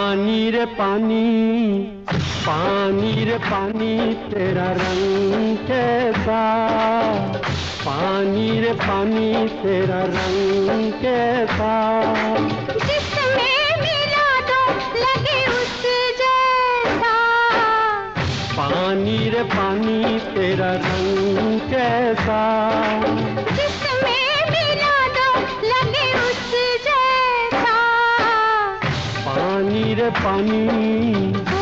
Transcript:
पानी रे पानी, पानी रे पानी तेरा रंग कैसा, पानी रे पानी तेरा रंग कैसा, जिसमें मिला दो लगे उस जैसा, पानी रे पानी तेरा रंग कैसा, जिसमें मिला दो लगे उस जैसा, पानी रे पानी।